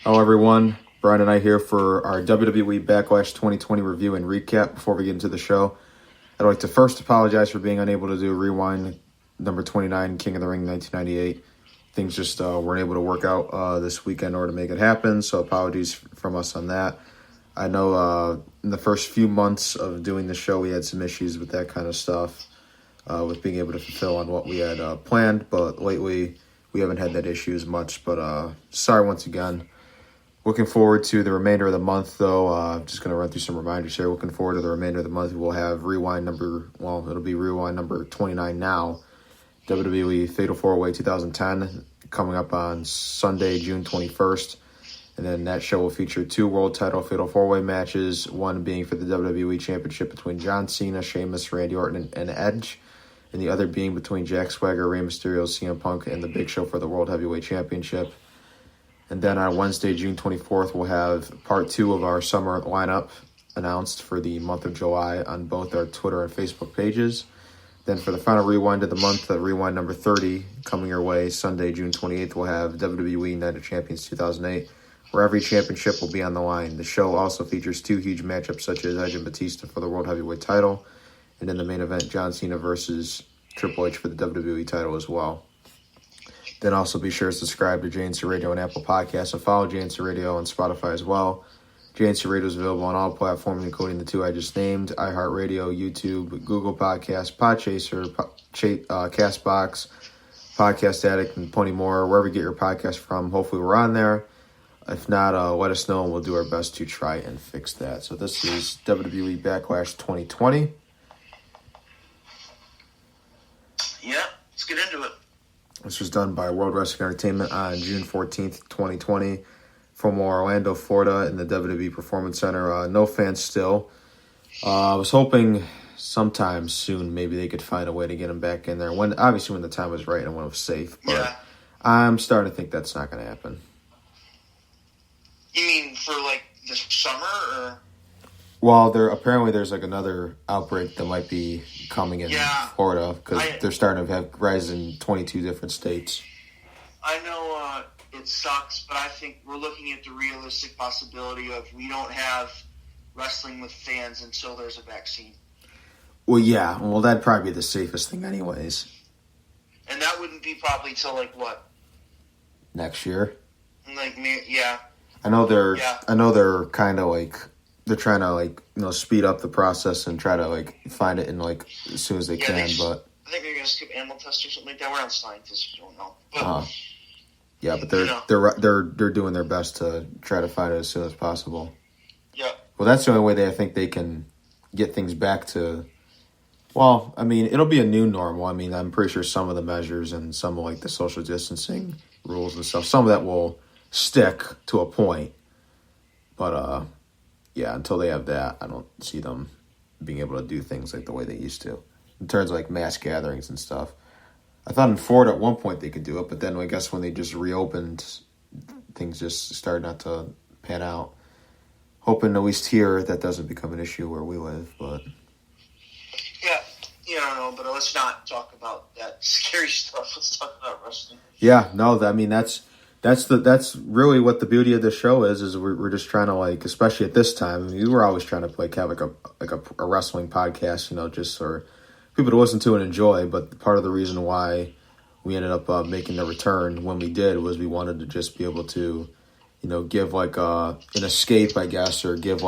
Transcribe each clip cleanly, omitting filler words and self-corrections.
Hello, everyone. Brian and I here for our WWE Backlash 2020 review and recap. Before we get into the show, I'd like to first apologize for being unable to do Rewind number 29, King of the Ring 1998. Things just weren't able to work out this weekend in order to make it happen, so apologies from us on that. I know in the first few months of doing the show, we had some issues with that kind of stuff, with being able to fulfill on what we had planned, but lately we haven't had that issue as much, but sorry once again. Looking forward to the remainder of the month, though. Just going to run through some reminders here. Looking forward to the remainder of the month. We'll have it'll be Rewind number 29 now. WWE Fatal 4-Way 2010 coming up on Sunday, June 21st. And then that show will feature 2 world title Fatal 4-Way matches, one being for the WWE Championship between John Cena, Sheamus, Randy Orton, and Edge, and the other being between Jack Swagger, Rey Mysterio, CM Punk, and The Big Show for the World Heavyweight Championship. And then on Wednesday, June 24th, we'll have part 2 of our summer lineup announced for the month of July on both our Twitter and Facebook pages. Then for the final Rewind of the month, Rewind number 30, coming your way Sunday, June 28th, we'll have WWE Night of Champions 2008, where every championship will be on the line. The show also features 2 huge matchups such as Edge and Batista for the World Heavyweight title, and in the main event, John Cena versus Triple H for the WWE title as well. Then also be sure to subscribe to JNC Radio on Apple Podcasts and follow JNC Radio on Spotify as well. JNC Radio is available on all platforms, including the 2 I just named: iHeartRadio, YouTube, Google Podcasts, Podchaser, Castbox, Podcast Addict, and plenty more. Wherever you get your podcast from, hopefully we're on there. If not, let us know, and we'll do our best to try and fix that. So this is WWE Backlash 2020. Yeah, let's get into it. This was done by World Wrestling Entertainment on June 14th, 2020 from Orlando, Florida in the WWE Performance Center. No fans still. I was hoping sometime soon maybe they could find a way to get them back in there. Obviously when the time was right and when it was safe. But yeah. I'm starting to think that's not going to happen. You mean for like the summer or? Well, there's like another outbreak that might be coming in Florida because they're starting to have rise in 22 different states. I know it sucks, but I think we're looking at the realistic possibility of we don't have wrestling with fans until there's a vaccine. Well, yeah. Well, that'd probably be the safest thing anyways. And that wouldn't be probably till like what? Next year. Yeah. I know they're kind of like. They're trying to speed up the process and try to find it in as soon as they can. But I think they're going to skip animal tests or something like that. We're not scientists, we don't know. But, yeah, but they're doing their best to try to find it as soon as possible. Yeah. Well, that's the only way I think they can get things back to. Well, I mean, it'll be a new normal. I mean, I'm pretty sure some of the measures and some of the social distancing rules and stuff, some of that will stick to a point, but yeah, until they have that, I don't see them being able to do things like the way they used to. In terms of mass gatherings and stuff. I thought in Florida at one point they could do it, but then I guess when they just reopened, things just started not to pan out. Hoping at least here that doesn't become an issue where we live, but... Yeah, I don't know, but let's not talk about that scary stuff. Let's talk about wrestling. Yeah, no, I mean, that's really what the beauty of the show is we're just trying to especially at this time, we were always trying to have a wrestling podcast, just for people to listen to and enjoy. But part of the reason why we ended up making the return when we did was we wanted to just be able to, give an escape, I guess, or give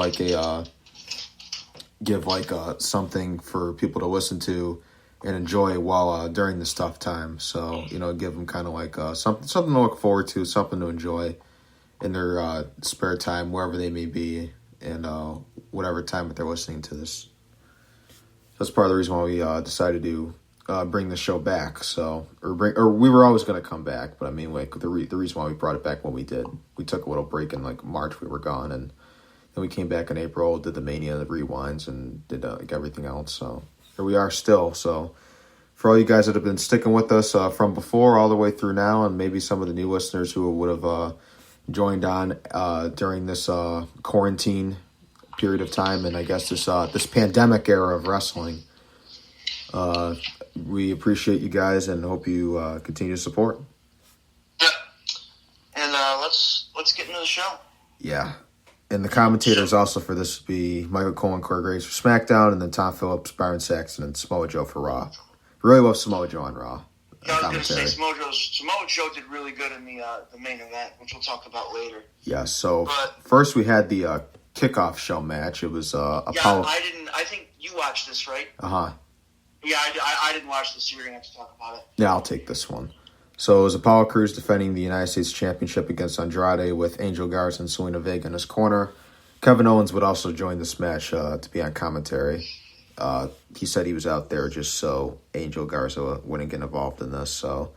something for people to listen to and enjoy while during this tough time. So, give them kind of something to look forward to, something to enjoy in their spare time, wherever they may be, and whatever time that they're listening to this. That's part of the reason why we decided to bring the show back. So, or we were always going to come back, but I mean, the reason why we brought it back when we did, we took a little break in March. We were gone, and then we came back in April, did the Mania, the rewinds, and did everything else. So. Here we are still. So for all you guys that have been sticking with us from before all the way through now, and maybe some of the new listeners who would have joined on during this quarantine period of time, and I guess this pandemic era of wrestling, we appreciate you guys and hope you continue to support. Yeah, and let's let's get into the show. Yeah. And the commentators also for this would be Michael Cole and Corey Graves for SmackDown, and then Tom Phillips, Byron Saxton, and Samoa Joe for Raw. Really love Samoa Joe on Raw. Yeah, I was going to say Samoa Joe did really good in the main event, which we'll talk about later. Yeah, so first we had the kickoff show match. It was Apollo. I think you watched this, right? Uh-huh. Yeah, I didn't watch this, so you're going to have to talk about it. Yeah, I'll take this one. So it was Apollo Crews defending the United States Championship against Andrade with Angel Garza and Selena Vega in his corner. Kevin Owens would also join this match to be on commentary. He said he was out there just so Angel Garza wouldn't get involved in this. So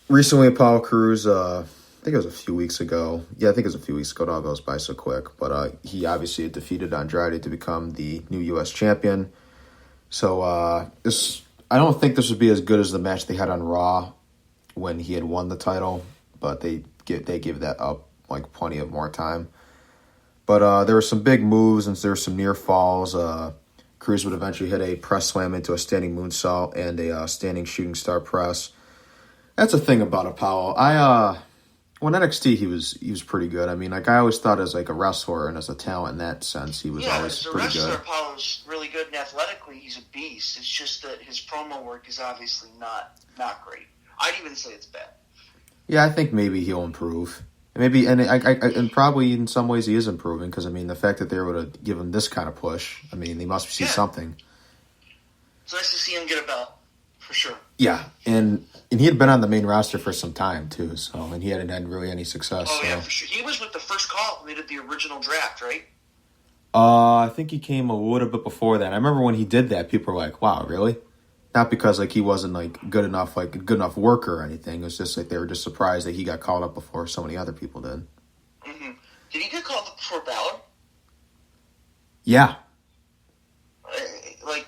recently, Apollo Crews, I think it was a few weeks ago. Yeah, I think it was a few weeks ago. It all goes by so quick. But he obviously defeated Andrade to become the new U.S. champion. So I don't think this would be as good as the match they had on Raw when he had won the title. But they give that up like plenty of more time. But there were some big moves and there were some near falls. Crews would eventually hit a press slam into a standing moonsault and a standing shooting star press. That's the thing about Apollo. When NXT he was pretty good. I mean, like I always thought as like a wrestler and as a talent in that sense, he was always pretty good. As a wrestler, Apollo's really good, and athletically he's a beast. It's just that his promo work is obviously not great. I'd even say it's bad. Yeah, I think maybe he'll improve. Maybe, and probably in some ways he is improving because, I mean, the fact that they were able to give him this kind of push, I mean, they must see something. It's nice to see him get a belt, for sure. Yeah, and he had been on the main roster for some time, too, and he hadn't had really any success. Oh, yeah, for sure. He was with the first call when they did the original draft, right? I think he came a little bit before that. I remember when he did that, people were like, wow, really? Not because like he wasn't like good enough worker or anything. It was just like they were just surprised that he got called up before so many other people did. Mm-hmm. Did he get called up before Balor? Yeah.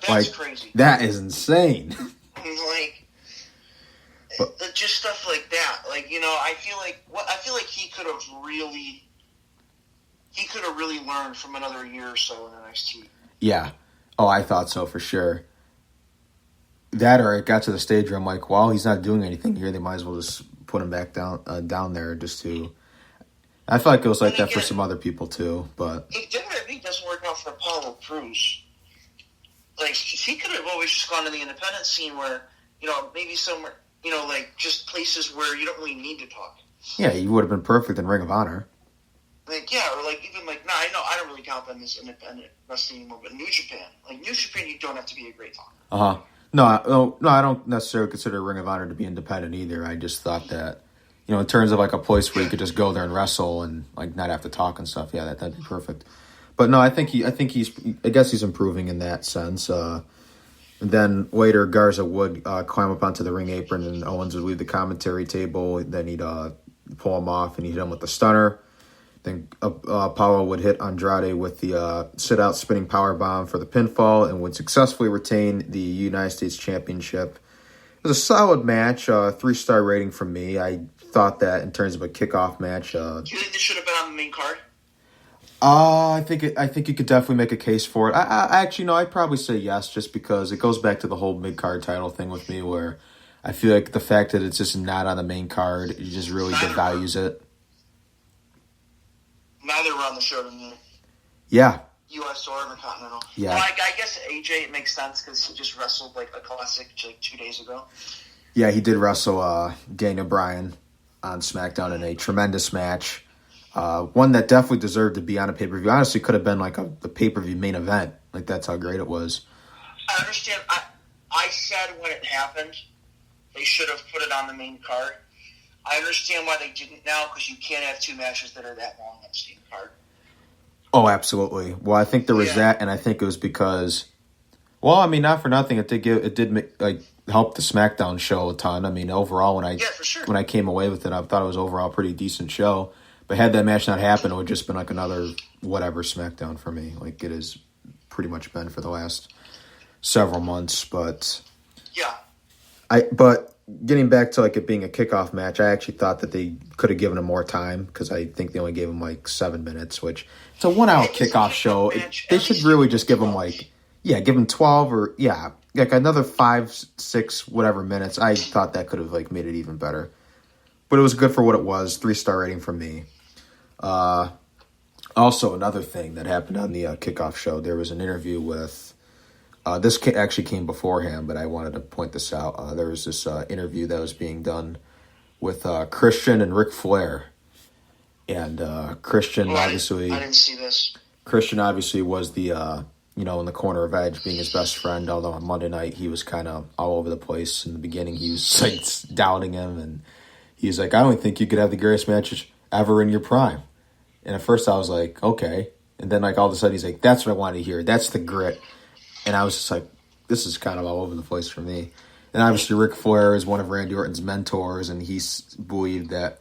That's crazy. That is insane. Just stuff like that. I feel like he could have really learned from another year or so in NXT. Yeah. Oh, I thought so for sure. That or it got to the stage where I'm like, well, he's not doing anything here. They might as well just put him back down there just to. I feel like it was like that for some other people too, but if WWE doesn't work out for Apollo Crews, he could have always just gone to the independent scene where maybe somewhere just places where you don't really need to talk. Yeah, he would have been perfect in Ring of Honor. Or I don't really count them as independent wrestling anymore. But New Japan, New Japan, you don't have to be a great talker. No, I don't necessarily consider Ring of Honor to be independent either. I just thought that, in terms of like a place where you could just go there and wrestle and like not have to talk and stuff. Yeah, that'd be perfect. But no, I guess he's improving in that sense. And then later, Garza would climb up onto the ring apron, and Owens would leave the commentary table. Then he'd pull him off, and he'd hit him with the stunner. Then Apollo would hit Andrade with the sit-out spinning powerbomb for the pinfall and would successfully retain the United States Championship. It was a solid match, 3-star rating from me. I thought that in terms of a kickoff match. Do you think this should have been on the main card? I think you could definitely make a case for it. I'd probably say yes, just because it goes back to the whole mid-card title thing with me, where I feel like the fact that it's just not on the main card, it just really devalues it. Neither were on the show to me. Yeah. U.S. or Intercontinental. Yeah. Well, I guess AJ, it makes sense because he just wrestled like a classic 2 days ago. Yeah, he did wrestle Daniel Bryan on SmackDown in a tremendous match. One that definitely deserved to be on a pay-per-view. Honestly, could have been like the pay-per-view main event. Like, that's how great it was. I understand. I said when it happened, they should have put it on the main card. I understand why they didn't now, because you can't have two matches that are that long on the same card. Oh, absolutely. Well, I think there was that, and I think it was because, well, I mean, not for nothing, it did help the SmackDown show a ton. I mean, overall, when I came away with it, I thought it was overall a pretty decent show. But had that match not happened, it would just been like another whatever SmackDown for me, like it has pretty much been for the last several months. But but getting back to like it being a kickoff match, I actually thought that they could have given him more time, because I think they only gave him like 7 minutes, which it's a 1 hour kickoff show. They should really just give him give him 12 or like another 5, 6 whatever minutes. I thought that could have like made it even better. but it was good for what it was. 3-star rating from me. Also, another thing that happened on the kickoff show, there was an interview with, this actually came beforehand, but I wanted to point this out. There was this interview that was being done with Christian and Ric Flair. And Christian, obviously... I didn't see this. Christian obviously was the, in the corner of Edge, being his best friend, although on Monday night he was kind of all over the place. In the beginning, he was like doubting him, and he's like, I don't think you could have the greatest match ever in your prime. And at first I was like, okay. And then like all of a sudden he's like, that's what I wanted to hear. That's the grit. And I was just like, this is kind of all over the place for me. And obviously Ric Flair is one of Randy Orton's mentors, and he believed that,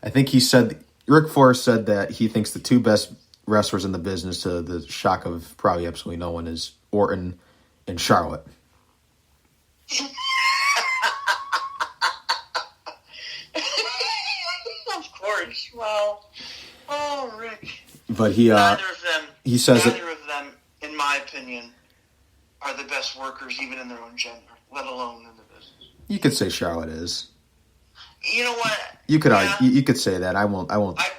I think he said, Ric Flair said that he thinks the two best wrestlers in the business, to the shock of probably absolutely no one, is Orton and Charlotte. Of course. Well, oh, Rick. But neither of them. He says neither of them, in my opinion, are the best workers, even in their own gender, let alone in the business. You could say Charlotte is. You know what? You could argue. You could say that. I won't argue against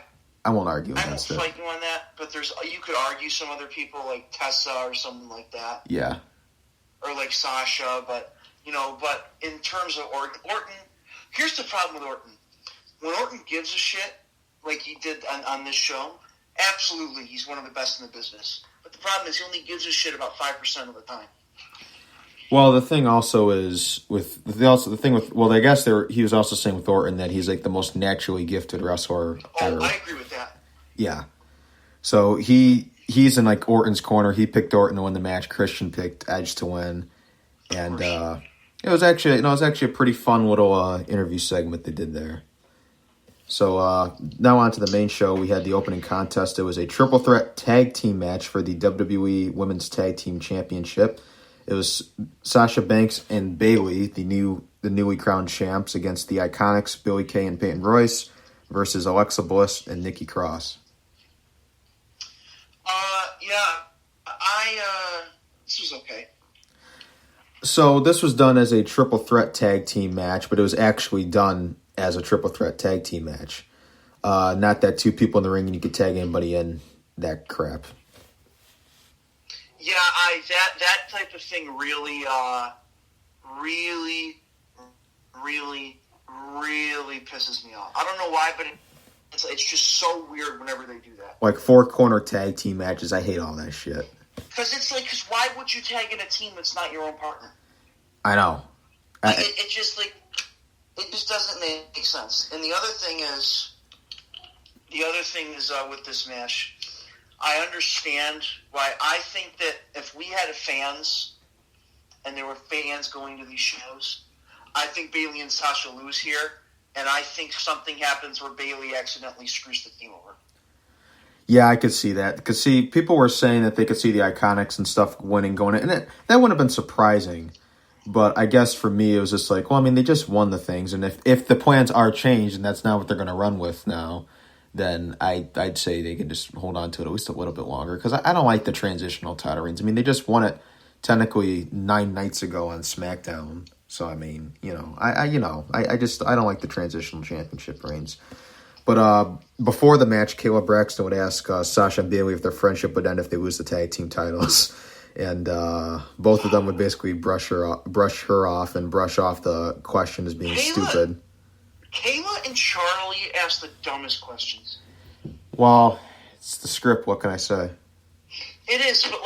it. I won't fight you on that. But you could argue some other people like Tessa or someone like that. Yeah. Or like Sasha, but in terms of Orton, here's the problem with Orton. When Orton gives a shit, like he did on this show, absolutely, he's one of the best in the business. But the problem is he only gives a shit about 5% of the time. Well, the thing also is I guess he was also saying with Orton that he's like the most naturally gifted wrestler ever. I agree with that. Yeah. So he's in like Orton's corner. He picked Orton to win the match. Christian picked Edge to win. And it was actually a pretty fun little interview segment they did there. So now on to the main show. We had the opening contest. It was a triple threat tag team match for the WWE Women's Tag Team Championship. It was Sasha Banks and Bayley, the newly crowned champs, against the Iconics, Billie Kay and Peyton Royce, versus Alexa Bliss and Nikki Cross. This was okay. So this was done as a triple threat tag team match, but it was actually done as a triple threat tag team match. Not that two people in the ring and you could tag anybody in, that crap. Yeah, that type of thing really pisses me off. I don't know why, but it's just so weird whenever they do that. Like 4-corner tag team matches, I hate all that shit. Because why would you tag in a team that's not your own partner? I know. It just doesn't make sense. And the other thing is with this match, I understand why. I think that if we had fans and there were fans going to these shows, I think Bayley and Sasha lose here, and I think something happens where Bayley accidentally screws the team over. Yeah, I could see that. Because, people were saying that they could see the Iconics and stuff winning, going in, and that wouldn't have been surprising. But I guess for me, it was just like, well, I mean, they just won the things, and if the plans are changed and that's not what they're going to run with now, then I'd say they can just hold on to it at least a little bit longer. Because I don't like the transitional title reigns. I mean, they just won it technically 9 nights ago on SmackDown. So, I mean, I don't like the transitional championship reigns. But before the match, Kayla Braxton would ask Sasha and Bayley if their friendship would end if they lose the tag team titles. And both of them would basically brush her off and brush off the question as being stupid. Kayla and Charlie asked the dumbest questions. Well, it's the script. What can I say? It is, but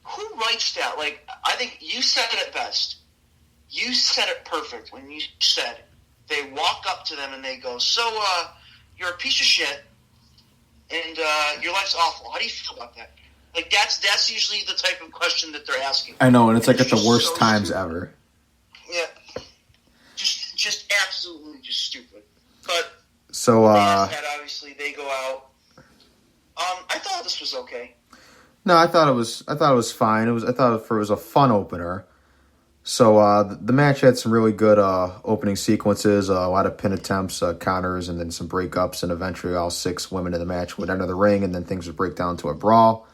who writes that? I think you said it best. You said it perfect when you said they walk up to them and they go, "So, you're a piece of shit, and your life's awful. How do you feel about that?" That's usually the type of question that they're asking. I know, and it's at the worst times ever. Yeah. Just absolutely just stupid. But so obviously they go out. I thought this was okay. No, I thought it was fine. I thought it was a fun opener. So the match had some really good opening sequences, a lot of pin attempts, counters, and then some breakups, and eventually all 6 women in the match would enter the ring, and then things would break down to a brawl.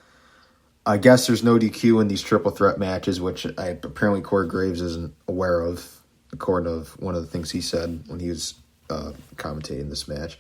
I guess there's no DQ in these triple threat matches, which apparently Corey Graves isn't aware of, according to one of the things he said when he was commentating this match.